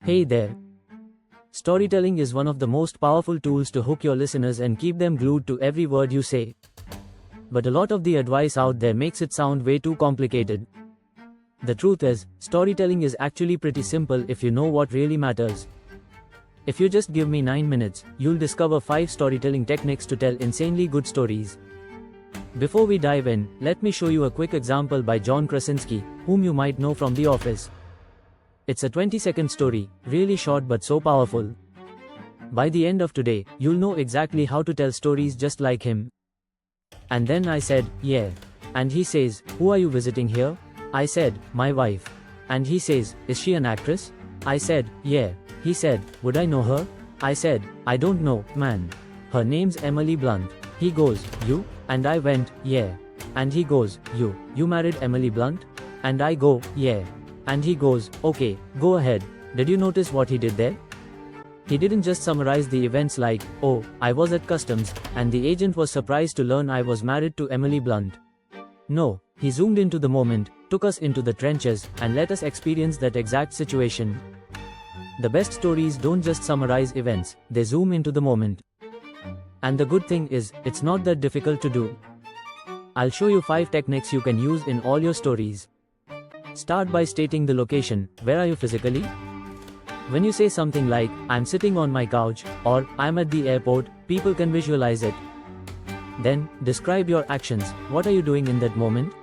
Hey there. Storytelling is one of the most powerful tools to hook your listeners and keep them glued to every word you say. But a lot of the advice out there makes it sound way too complicated. The truth is, storytelling is actually pretty simple if you know what really matters. If you just give me 9 minutes, you'll discover 5 storytelling techniques to tell insanely good stories. Before we dive in, let me show you a quick example by John Krasinski, whom you might know from The Office. It's a 20-second story, really short but so powerful. By the end of today, you'll know exactly how to tell stories just like him. And then I said, yeah. And he says, who are you visiting here? I said, my wife. And he says, is she an actress? I said, yeah. He said, would I know her? I said, I don't know, man. Her name's Emily Blunt. He goes, you? And I went, yeah. And he goes, you married Emily Blunt? And I go, yeah. And he goes, okay, go ahead. Did you notice what he did there? He didn't just summarize the events like, oh, I was at customs, and the agent was surprised to learn I was married to Emily Blunt. No, he zoomed into the moment, took us into the trenches, and let us experience that exact situation. The best stories don't just summarize events, they zoom into the moment. And the good thing is, it's not that difficult to do. I'll show you 5 techniques you can use in all your stories. Start by stating the location. Where are you physically? When you say something like, I'm sitting on my couch, or I'm at the airport, people can visualize it. Then, describe your actions. What are you doing in that moment?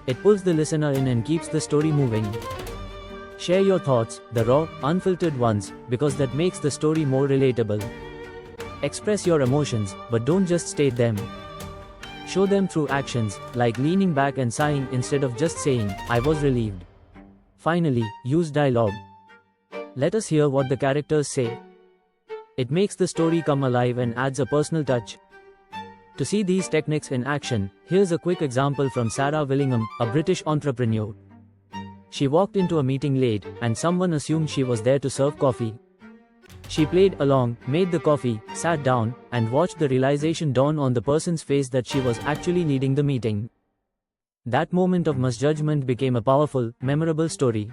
It pulls the listener in and keeps the story moving. Share your thoughts, the raw, unfiltered ones, because that makes the story more relatable. Express your emotions, but don't just state them. Show them through actions, like leaning back and sighing instead of just saying, I was relieved. Finally, use dialogue. Let us hear what the characters say. It makes the story come alive and adds a personal touch. To see these techniques in action, here's a quick example from Sarah Willingham, a British entrepreneur. She walked into a meeting late, and someone assumed she was there to serve coffee. She played along, made the coffee, sat down, and watched the realization dawn on the person's face that she was actually leading the meeting. That moment of misjudgment became a powerful, memorable story.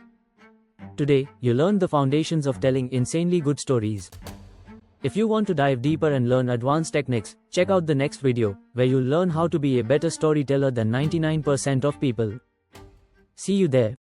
Today, you learned the foundations of telling insanely good stories. If you want to dive deeper and learn advanced techniques, check out the next video, where you'll learn how to be a better storyteller than 99% of people. See you there.